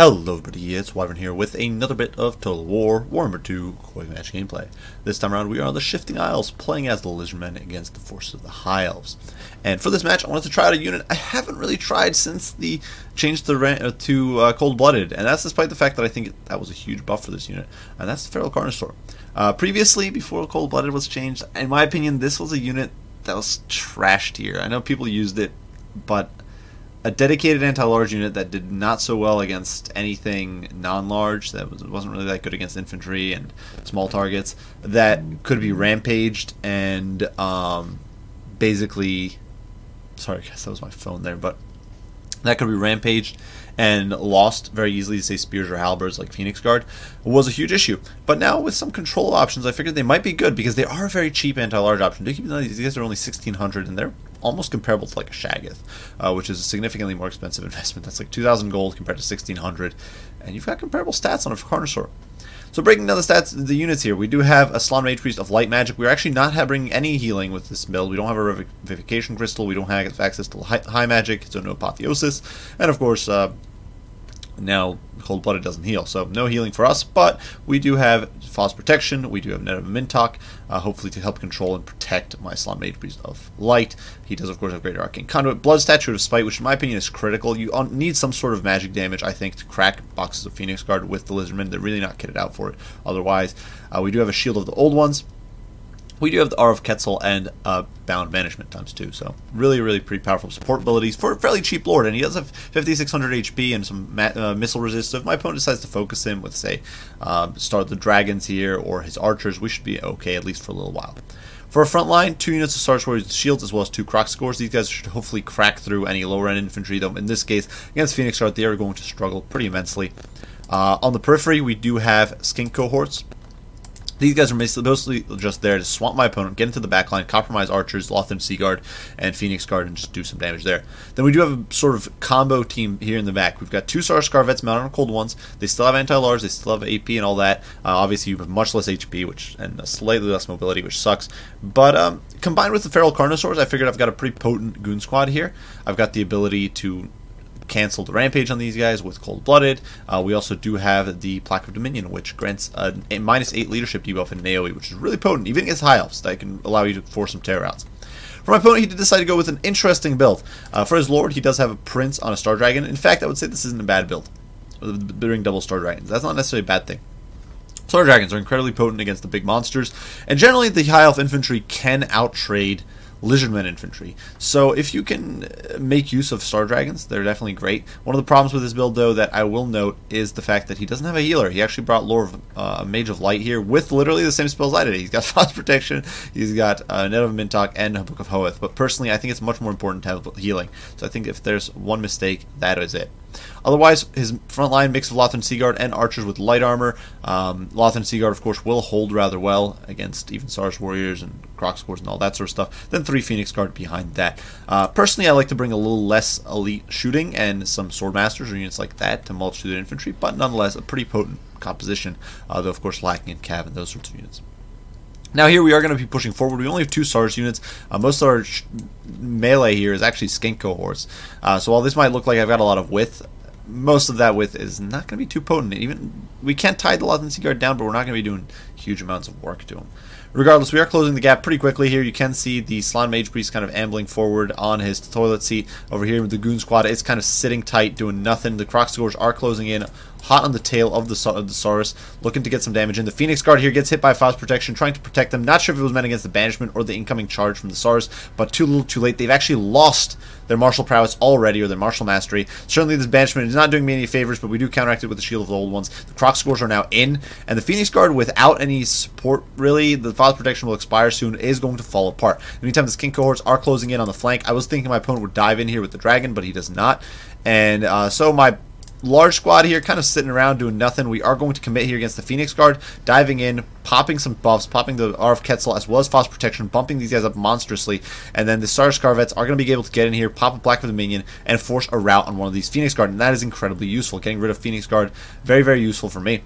Hello everybody, it's Wyvern here with another bit of Total War Warhammer 2 Quick Match gameplay. This time around we are on the Shifting Isles, playing as the Lizardmen against the forces of the High Elves. And for this match I wanted to try out a unit I haven't really tried since the change to Cold-Blooded, and that's despite the fact that I think that was a huge buff for this unit, and that's the Feral Carnosaur. Previously, before Cold-Blooded was changed, in my opinion this was a unit that was trashed here. I know people used it, but a dedicated anti-large unit that did not so well against anything non-large, that wasn't really that good against infantry and small targets, that could be rampaged and basically, sorry guys, that was my phone there, but that could be rampaged and lost very easily to, say, spears or halberds like Phoenix Guard, was a huge issue. But now with some control options, I figured they might be good because they are a very cheap anti-large option. Do keep in mind these guys are only 1,600 and they're almost comparable to like a Shaggoth, which is a significantly more expensive investment. That's like 2,000 gold compared to 1,600, and you've got comparable stats on a Carnosaur. So breaking down the stats, the units here, we do have a Slaughter Mage Priest of Light Magic. We're actually not bringing any healing with this build. We don't have a Revivification Crystal. We don't have access to high magic, so no Apotheosis. And of course, now Cold-Blooded doesn't heal, so no healing for us, but we do have Frost Protection, we do have Net of Mintok, hopefully to help control and protect my Slaughter Mage Priest of Light. He does, of course, have Greater Arcane Conduit, Blood Statue of Spite, which in my opinion is critical. You need some sort of magic damage, I think, to crack boxes of Phoenix Guard with the Lizardmen. They're really not kitted out for it otherwise. We do have a Shield of the Old Ones. We do have the R of Quetzal and Bound Banishment ×2, so really pretty powerful support abilities for a fairly cheap lord, and he does have 5,600 HP and some missile resist, so if my opponent decides to focus him with, say, start the dragons here or his archers, we should be okay, at least for a little while. For a front line, 2 units of Sarge Warriors with shields as well as 2 Croc Scores. These guys should hopefully crack through any lower end infantry, though in this case, against Phoenix Guard, they are going to struggle pretty immensely. On the periphery, we do have Skink Cohorts. These guys are mostly just there to swamp my opponent, get into the backline, compromise archers, Lothran Seaguard, and Phoenix Guard, and just do some damage there. Then we do have a sort of combo team here in the back. We've got 2 Star Scarvets mounted on cold ones. They still have anti-large, they still have AP and all that. Obviously, you have much less HP and slightly less mobility, which sucks. But combined with the Feral Carnosaurs, I figured I've got a pretty potent goon squad here. I've got the ability to cancel the rampage on these guys with Cold-Blooded. We also do have the Plaque of Dominion, which grants a -8 leadership debuff in AoE, which is really potent, even against High Elves. That can allow you to force some tear outs. For my opponent, he did decide to go with an interesting build. For his lord, he does have a Prince on a Star Dragon. In fact, I would say this isn't a bad build. Doing double Star Dragons. That's not necessarily a bad thing. Star Dragons are incredibly potent against the big monsters, and generally the High Elf infantry can outtrade Lizardmen infantry. So if you can make use of Star Dragons, they're definitely great. One of the problems with this build, though, that I will note is the fact that he doesn't have a healer. He actually brought Lore of Mage of Light here with literally the same spells I did. He's got Frost Protection, he's got Net of Mintok, and a Book of Hoeth. But personally, I think it's much more important to have healing. So I think if there's one mistake, that is it. Otherwise, his front line mix of Lothran Seaguard and archers with light armor. Lothran Seaguard, of course, will hold rather well against even Sarge Warriors and Croc Scores and all that sort of stuff. Then 3 Phoenix Guard behind that. Personally, I like to bring a little less elite shooting and some Sword Masters or units like that to mulch through the infantry, but nonetheless, a pretty potent composition, though of course lacking in cav and those sorts of units. Now here we are going to be pushing forward. We only have 2 Sarge units. Most of our melee here is actually Skink Cohorts. So while this might look like I've got a lot of width, most of that width is not going to be too potent. Even we can't tie the Lothran Seaguard down, but we're not going to be doing huge amounts of work to him. Regardless, we are closing the gap pretty quickly here. You can see the Slaughter Mage Priest kind of ambling forward on his toilet seat. Over here with the Goon Squad, it's kind of sitting tight, doing nothing. The Croc Scores are closing in, hot on the tail of the Saurus, looking to get some damage in. The Phoenix Guard here gets hit by Frost Protection, trying to protect them. Not sure if it was meant against the Banishment or the incoming charge from the Saurus, but too little too late. They've actually lost their martial prowess already, or their martial mastery. Certainly this Banishment is not doing me any favors, but we do counteract it with the Shield of the Old Ones. The Croc Scores are now in, and the Phoenix Guard, without any support, really, the Frost Protection will expire soon, is going to fall apart. In the meantime, the Skink Cohorts are closing in on the flank. I was thinking my opponent would dive in here with the Dragon, but he does not. And so my large squad here kind of sitting around doing nothing. We are going to commit here against the Phoenix Guard, diving in, popping some buffs, popping the R of Quetzal as well as Frost Protection, bumping these guys up monstrously, and then the Star Scarvets are going to be able to get in here, pop a Black of the Minion, and force a rout on one of these Phoenix Guard, and that is incredibly useful. Getting rid of Phoenix Guard, very useful for me.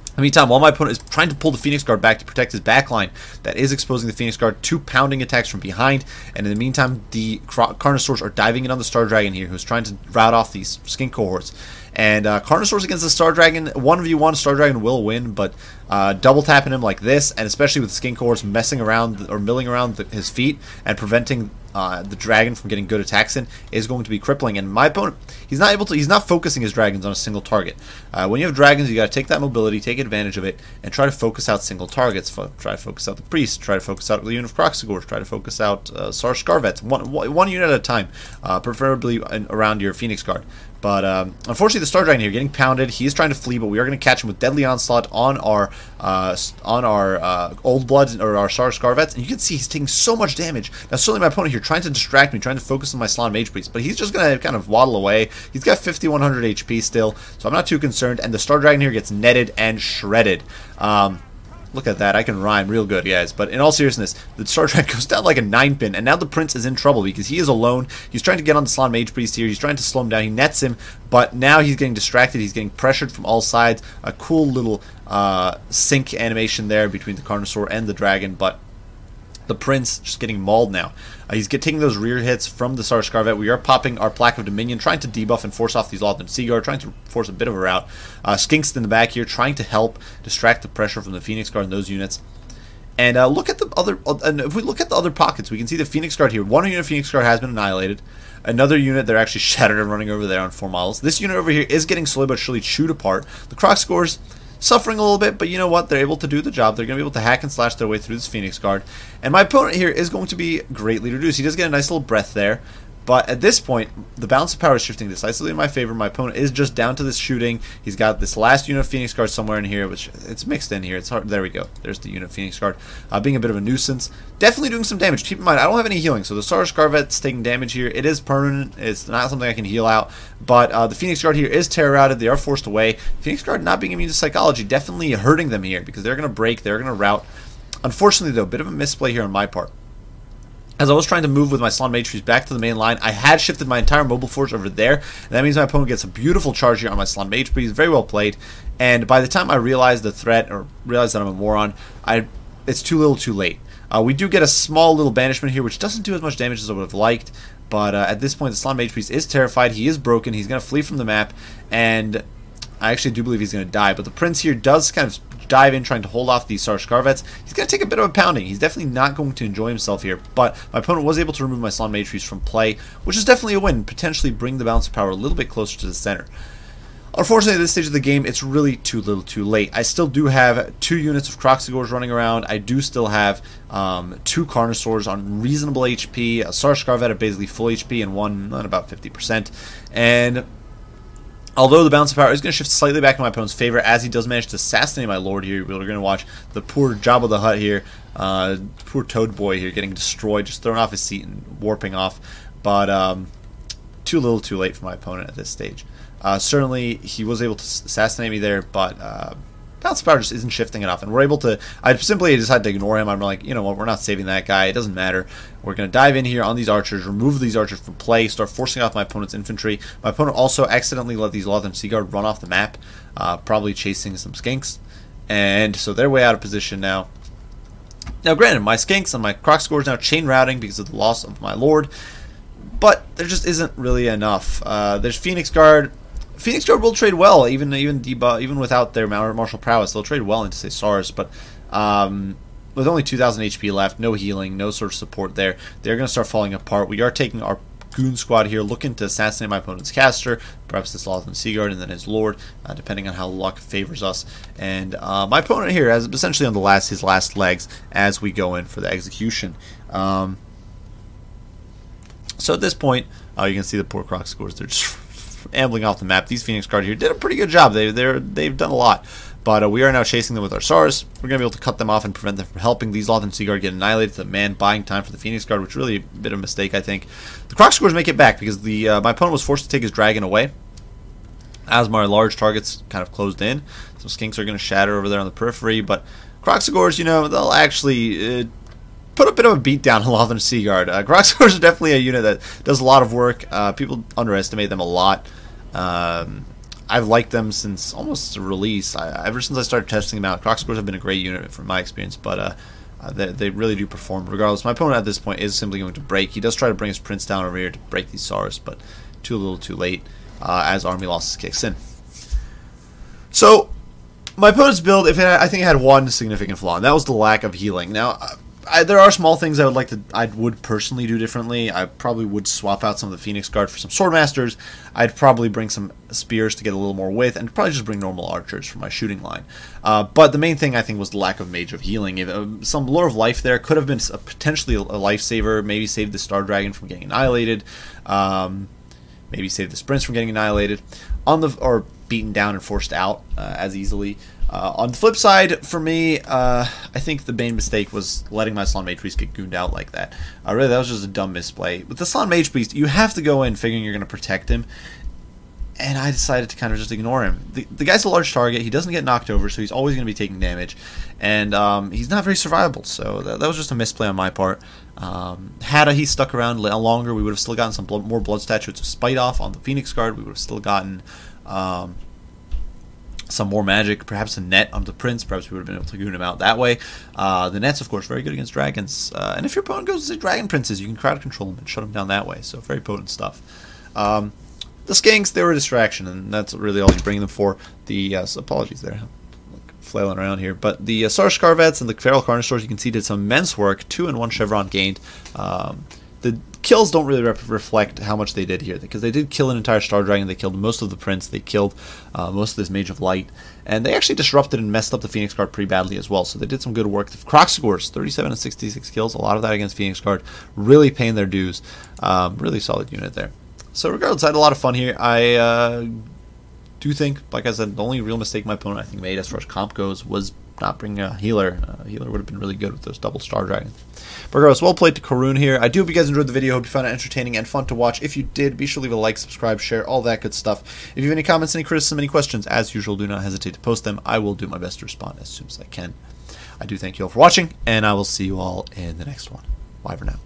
In the meantime, while my opponent is trying to pull the Phoenix Guard back to protect his backline, that is exposing the Phoenix Guard to pounding attacks from behind. And in the meantime, the Carnosaurs are diving in on the Star Dragon here, who's trying to rout off these skink cohorts. And Carnosaurs against the Star Dragon, 1v1, Star Dragon will win, but double tapping him like this, and especially with skink cohorts messing around or milling around his feet and preventing the dragon from getting good attacks in, is going to be crippling. And my opponent, he's not focusing his dragons on a single target. When you have dragons, you got to take that mobility, take advantage of it, and try to focus out single targets. Try to focus out the priest, try to focus out the unit of Kroxigors, try to focus out Sar Scarvets, one unit at a time, preferably around your Phoenix Guard. But unfortunately, the Star Dragon here getting pounded. He is trying to flee, but we are going to catch him with Deadly Onslaught on our Old Bloods or our Sar Scarvets, and you can see he's taking so much damage. Now, certainly my opponent here trying to distract me, trying to focus on my Slann Mage Priest, but he's just going to kind of waddle away. He's got 5100 HP still, so I'm not too concerned. And the Star Dragon here gets netted and shredded. Look at that, I can rhyme real good, guys. But in all seriousness, the Star Dragon goes down like a 9-pin, and now the Prince is in trouble because he is alone. He's trying to get on the Slann Mage Priest here. He's trying to slow him down. He nets him, but now he's getting distracted. He's getting pressured from all sides. A cool little sync animation there between the Carnosaur and the Dragon, but the Prince just getting mauled now. He's taking those rear hits from the Sar Scarvet. We are popping our Plaque of Dominion, trying to debuff and force off these Lothern Seaguard, trying to force a bit of a rout. Skinks in the back here, trying to help distract the pressure from the Phoenix Guard and those units. And look at the other. And if we look at the other pockets, we can see the Phoenix Guard here. One unit of Phoenix Guard has been annihilated. Another unit, they're actually shattered and running over there on 4 models. This unit over here is getting slowly but surely chewed apart. The Kroxigors suffering a little bit, but you know what? They're able to do the job. They're going to be able to hack and slash their way through this Phoenix Guard. And my opponent here is going to be greatly reduced. He does get a nice little breath there. But at this point, the balance of power is shifting decisively in my favor. My opponent is just down to this shooting. He's got this last unit of Phoenix Guard somewhere in here, which it's mixed in here. It's hard. There we go. There's the unit of Phoenix Guard being a bit of a nuisance. Definitely doing some damage. Keep in mind, I don't have any healing, so the Sar Scarvet's taking damage here. It is permanent. It's not something I can heal out. But the Phoenix Guard here is terror routed. They are forced away. Phoenix Guard not being immune to psychology, definitely hurting them here because they're going to break. They're going to rout. Unfortunately, though, a bit of a misplay here on my part. As I was trying to move with my Slann Mage Priest back to the main line, I had shifted my entire mobile force over there, and that means my opponent gets a beautiful charge here on my Slann Mage Priest. Very well played. And by the time I realized the threat, or realized that I'm a moron, it's too little too late. We do get a small little banishment here, which doesn't do as much damage as I would have liked, but at this point the Slann Mage Priest is terrified. He is broken. He's going to flee from the map, and I actually do believe he's going to die. But the Prince here does kind of dive in, trying to hold off these Sar Scarvets. He's going to take a bit of a pounding. He's definitely not going to enjoy himself here. But my opponent was able to remove my Slann Mage Priest from play, which is definitely a win. Potentially bring the balance of power a little bit closer to the center. Unfortunately, at this stage of the game, it's really too little too late. I still do have 2 units of Kroxigors running around. I do still have 2 Carnosaurs on reasonable HP, a Sar Scarvet at basically full HP, and one at about 50%. And although the balance of power is going to shift slightly back in my opponent's favor, as he does manage to assassinate my lord here, we're going to watch the poor Jabba the Hutt here, poor Toad Boy here getting destroyed, just thrown off his seat and warping off. But too little too late for my opponent at this stage. Certainly, he was able to assassinate me there, but balance of power just isn't shifting enough, and we're able to. I simply decided to ignore him. I'm like, you know what, we're not saving that guy. It doesn't matter. We're going to dive in here on these archers, remove these archers from play, start forcing off my opponent's infantry. My opponent also accidentally let these Lothern Seaguard run off the map, probably chasing some skinks, and so they're way out of position now. Now, granted, my skinks and my Kroxigors now chain routing because of the loss of my lord, but there just isn't really enough. There's Phoenix Guard. Phoenix Guard will trade well, even without their martial prowess. They'll trade well into, say, SARS, but with only 2,000 HP left, no healing, no sort of support there, they're going to start falling apart. We are taking our Goon Squad here, looking to assassinate my opponent's caster, perhaps this Lothern Seaguard, and then his lord, depending on how luck favors us. And my opponent here has essentially on his last legs as we go in for the execution. So at this point, you can see the poor Kroxigors, they're just ambling off the map. These Phoenix Guard here did a pretty good job. They've done a lot. But we are now chasing them with our SARS. We're going to be able to cut them off and prevent them from helping these Lothern Seaguard get annihilated. The man buying time for the Phoenix Guard, which really a bit of a mistake, I think. The Kroxigors make it back because my opponent was forced to take his dragon away as my large targets kind of closed in. Some skinks are going to shatter over there on the periphery, but Kroxigors, you know, they'll actually put a bit of a beat down on Lothern Seaguard. Kroxigors are definitely a unit that does a lot of work. People underestimate them a lot. I've liked them since almost the release. Ever since I started testing them out, Crocscores have been a great unit from my experience, but they really do perform. Regardless, my opponent at this point is simply going to break. He does try to bring his Prince down over here to break these SARs, but too little too late as army losses kicks in. So, my opponent's build, I think it had one significant flaw, and that was the lack of healing. Now, there are small things I would personally do differently. I probably would swap out some of the Phoenix Guard for some Swordmasters. I'd probably bring some Spears to get a little more width, and probably just bring normal Archers for my shooting line. But the main thing, I think, was the lack of Mage of Healing. Some Lure of Life there could have been potentially a lifesaver, maybe save the Star Dragon from getting annihilated, maybe save the Sprints from getting annihilated, or beaten down and forced out as easily. On the flip side, for me, I think the main mistake was letting my Salon Mage Priest get gooned out like that. Really, that was just a dumb misplay. With the Salon Mage Priest, you have to go in figuring you're going to protect him, and I decided to kind of just ignore him. The guy's a large target, he doesn't get knocked over, so he's always going to be taking damage, and he's not very survivable, so that was just a misplay on my part. Had he stuck around longer, we would have still gotten some more Blood Statues of Spite off on the Phoenix Guard. We would have still gotten some more magic, perhaps a net on the Prince. Perhaps we would have been able to goon him out that way. The net's, of course, very good against dragons. And if your opponent goes to Dragon Princes, you can crowd control them and shut them down that way. So very potent stuff. The Skanks, they were a distraction, and that's really all you bring them for. Apologies there, flailing around here. But the Scarvets and the Feral Carnosaurs, you can see, did some immense work. 2 and 1 Chevron gained. The kills don't really reflect how much they did here, because they did kill an entire Star Dragon, they killed most of the Prince, they killed most of this Mage of Light, and they actually disrupted and messed up the Phoenix Guard pretty badly as well, so they did some good work. The Crocscores, 37 and 66 kills, a lot of that against Phoenix Guard, really paying their dues. Really solid unit there. So regardless, I had a lot of fun here. I do think, like I said, the only real mistake my opponent, I think, made as far as comp goes was not bringing a healer. A healer would have been really good with those double Star Dragons. But regardless, well played to Karun here. I do hope you guys enjoyed the video. Hope you found it entertaining and fun to watch. If you did, be sure to leave a like, subscribe, share, all that good stuff. If you have any comments, any criticism, any questions, as usual, do not hesitate to post them. I will do my best to respond as soon as I can. I do thank you all for watching, and I will see you all in the next one. Bye for now.